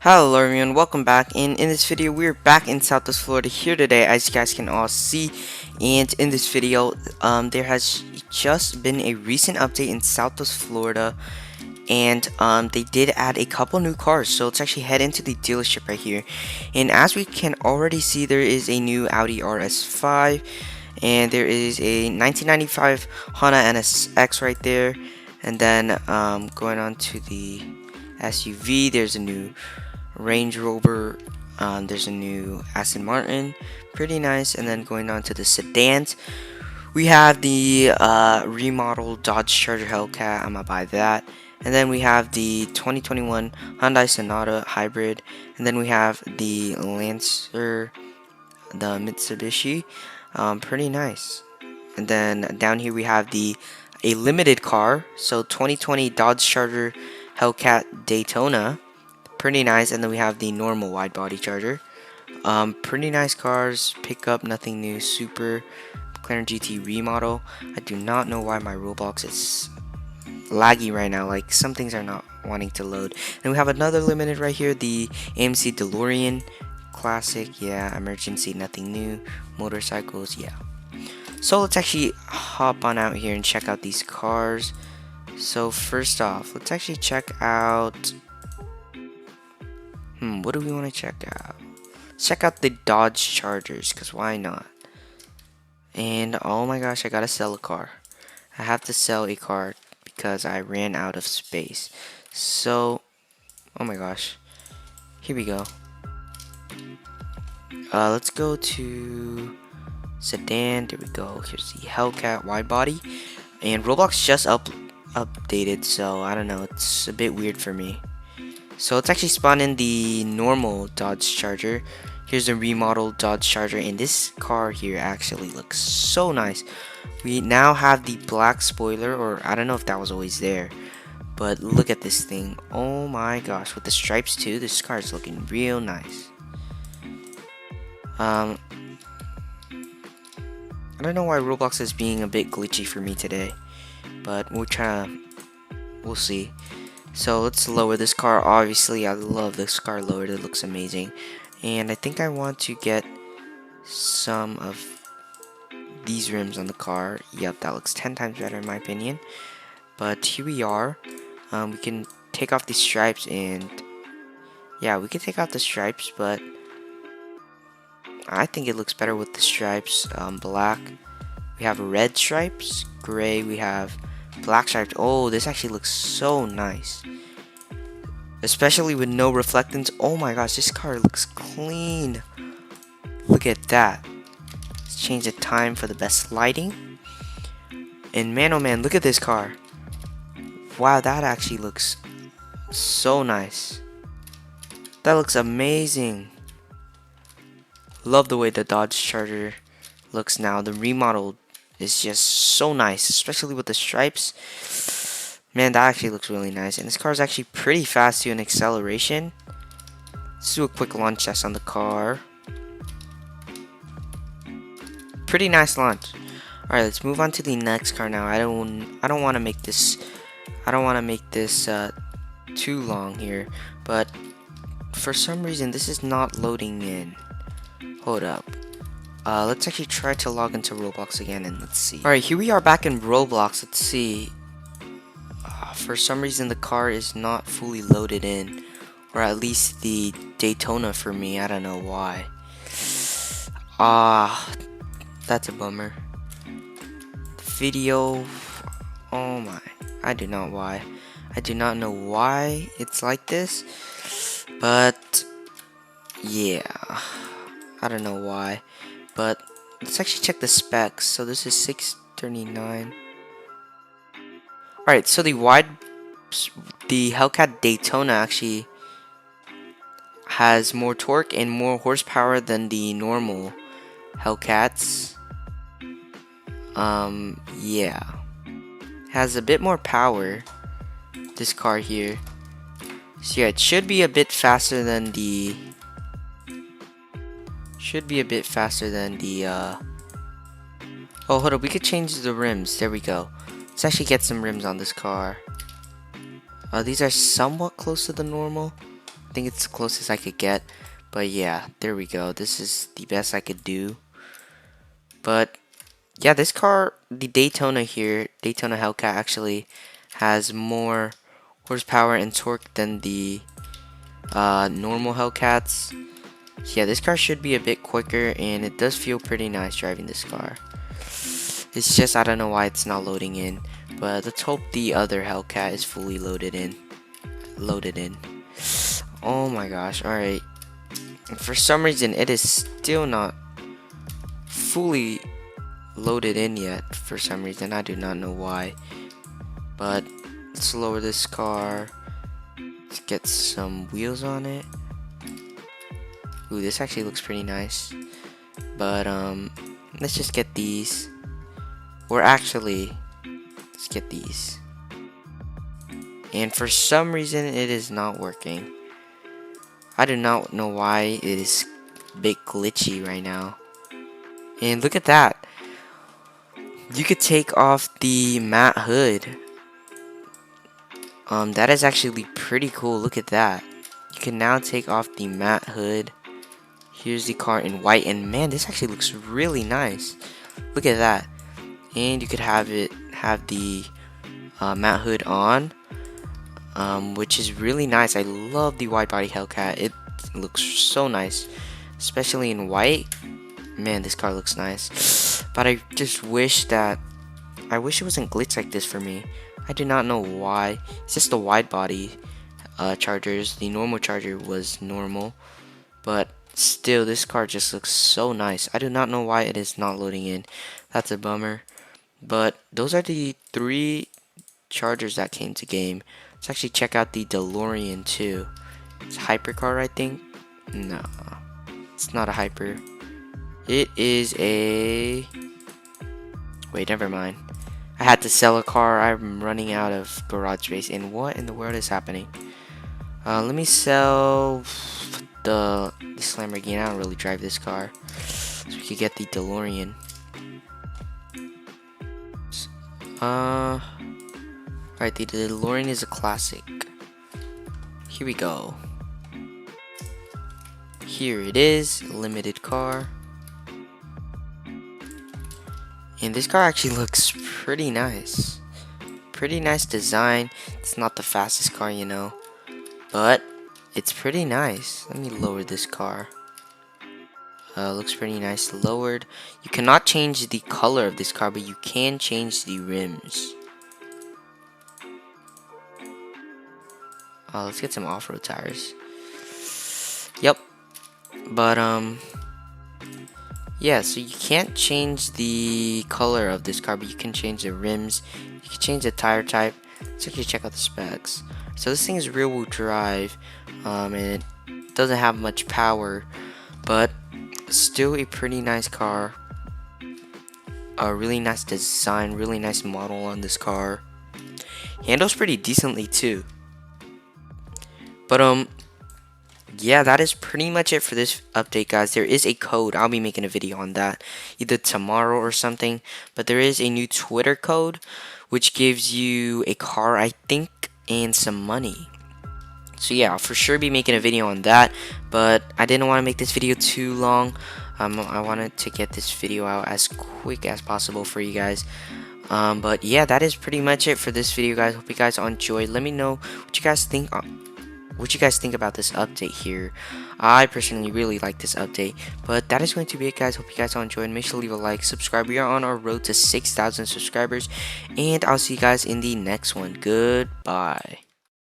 Hello everyone, welcome back. And in this video, we're back in Southwest Florida here today, as you guys can all see. And in this video, there has just been a recent update in Southwest Florida, and they did add a couple new cars. So let's actually head into the dealership right here. And as we can already see, there is a new Audi RS5, and there is a 1995 Honda NSX right there. And then going on to the SUV, there's a new Range Rover, there's a new Aston Martin, pretty nice. And then going on to the sedans, we have the remodeled Dodge Charger Hellcat. I'm gonna buy that. And then we have the 2021 Hyundai Sonata Hybrid, and then we have the Lancer, the Mitsubishi, pretty nice. And then down here we have a limited car, so 2020 Dodge Charger Hellcat Daytona, pretty nice. And then we have the normal wide body Charger, pretty nice cars. Pickup, nothing new. Super McLaren GT remodel. I do not know why my Roblox is laggy right now, like some things are not wanting to load. And we have another limited right here, the AMC Delorean classic. Yeah, emergency, nothing new. Motorcycles, yeah. So let's actually hop on out here and check out these cars. So first off, let's actually check out what do we want to check out? Let's check out the Dodge Chargers, because why not? And oh my gosh, I gotta sell a car. I have to sell a car because I ran out of space. So, oh my gosh, here we go. Let's go to sedan. There we go. Here's the Hellcat wide body, and Roblox just updated, so I don't know, it's a bit weird for me. So let's actually spawn in the normal Dodge Charger. Here's a remodeled Dodge Charger, and this car here actually looks so nice. We now have the black spoiler, or I don't know if that was always there, but look at this thing. Oh my gosh, with the stripes too, this car is looking real nice. I don't know why Roblox is being a bit glitchy for me today, but we'll see. So let's lower this car. Obviously, I love this car lowered. It looks amazing. And I think I want to get some of these rims on the car. Yep, that looks 10 times better in my opinion. But here we are. We can take off these stripes, and yeah, we can take off the stripes, but I think it looks better with the stripes. Black. We have red stripes. Gray. We have black stripes. Oh, this actually looks so nice, especially with no reflectance. Oh my gosh, this car looks clean. Look at that. Let's change the time for the best lighting. And man, oh man, look at this car. Wow, that actually looks so nice. That looks amazing. Love the way the Dodge Charger looks now. The remodel is just so nice, especially with the stripes. Man, that actually looks really nice. And this car is actually pretty fast too in acceleration. Let's do a quick launch test on the car. Pretty nice launch. Alright, let's move on to the next car now. I don't want to make this too long here, but for some reason this is not loading in. Hold up. Let's actually try to log into Roblox again, and let's see. Alright, here we are back in Roblox. Let's see. For some reason the car is not fully loaded in, or at least the Daytona for me. I don't know why. That's a bummer. Video. Oh my. I do not know why it's like this, but yeah, I don't know why. But let's actually check the specs. So this is 639. Alright, so the Hellcat Daytona actually has more torque and more horsepower than the normal Hellcats. Yeah. Has a bit more power, this car here. So yeah, it should be a bit faster than the oh, hold up, we could change the rims. There we go. Let's actually get some rims on this car. These are somewhat close to the normal. I think it's the closest I could get. But yeah, there we go. This is the best I could do. But yeah, this car, the Daytona here, Daytona Hellcat, actually has more horsepower and torque than the normal Hellcats. So yeah, this car should be a bit quicker, and it does feel pretty nice driving this car. It's just, I don't know why it's not loading in. But let's hope the other Hellcat is fully loaded in. Oh my gosh, alright. For some reason, it is still not fully loaded in yet. For some reason, I do not know why. But let's lower this car. Let's get some wheels on it. Ooh, this actually looks pretty nice. But let's just get these. Or actually, let's get these. And for some reason, it is not working. I do not know why it is a bit glitchy right now. And look at that. You could take off the matte hood. That is actually pretty cool. Look at that. You can now take off the matte hood. Here's the car in white, and man, this actually looks really nice. Look at that. And you could have the matte hood on, which is really nice. I love the wide body Hellcat. It looks so nice, especially in white. Man, this car looks nice. But I just wish it wasn't glitched like this for me. I do not know why. It's just the wide body chargers. The normal charger was normal, but still, this car just looks so nice. I do not know why it is not loading in. That's a bummer. But those are the 3 chargers that came to game. Let's actually check out the Delorean too. It's a hypercar, I think. No, it's not a hyper. It is a... Wait, never mind. I had to sell a car. I'm running out of garage space. And what in the world is happening? Let me sell this Lamborghini. I don't really drive this car, so we could get the DeLorean. Alright, the DeLorean is a classic. Here we go. Here it is, limited car. And this car actually looks pretty nice. Pretty nice design. It's not the fastest car, you know, but it's pretty nice. Let me lower this car. Looks pretty nice lowered. You cannot change the color of this car, but you can change the rims. Let's get some off-road tires. Yep. But yeah, so you can't change the color of this car, but you can change the rims. You can change the tire type. Let's actually check out the specs. So this thing is rear-wheel drive, and it doesn't have much power, but still a pretty nice car. A really nice design, really nice model on this car. Handles pretty decently too. But yeah, that is pretty much it for this update, guys. There is a code. I'll be making a video on that either tomorrow or something. But there is a new Twitter code which gives you a car, I think, and some money. So yeah, I'll for sure be making a video on that. But I didn't want to make this video too long. I wanted to get this video out as quick as possible for you guys. But yeah, that is pretty much it for this video, guys. Hope you guys all enjoyed. Let me know what you guys think. What you guys think about this update here. I personally really like this update. But that is going to be it, guys. Hope you guys all enjoyed. Make sure to leave a like, subscribe. We are on our road to 6,000 subscribers. And I'll see you guys in the next one. Goodbye.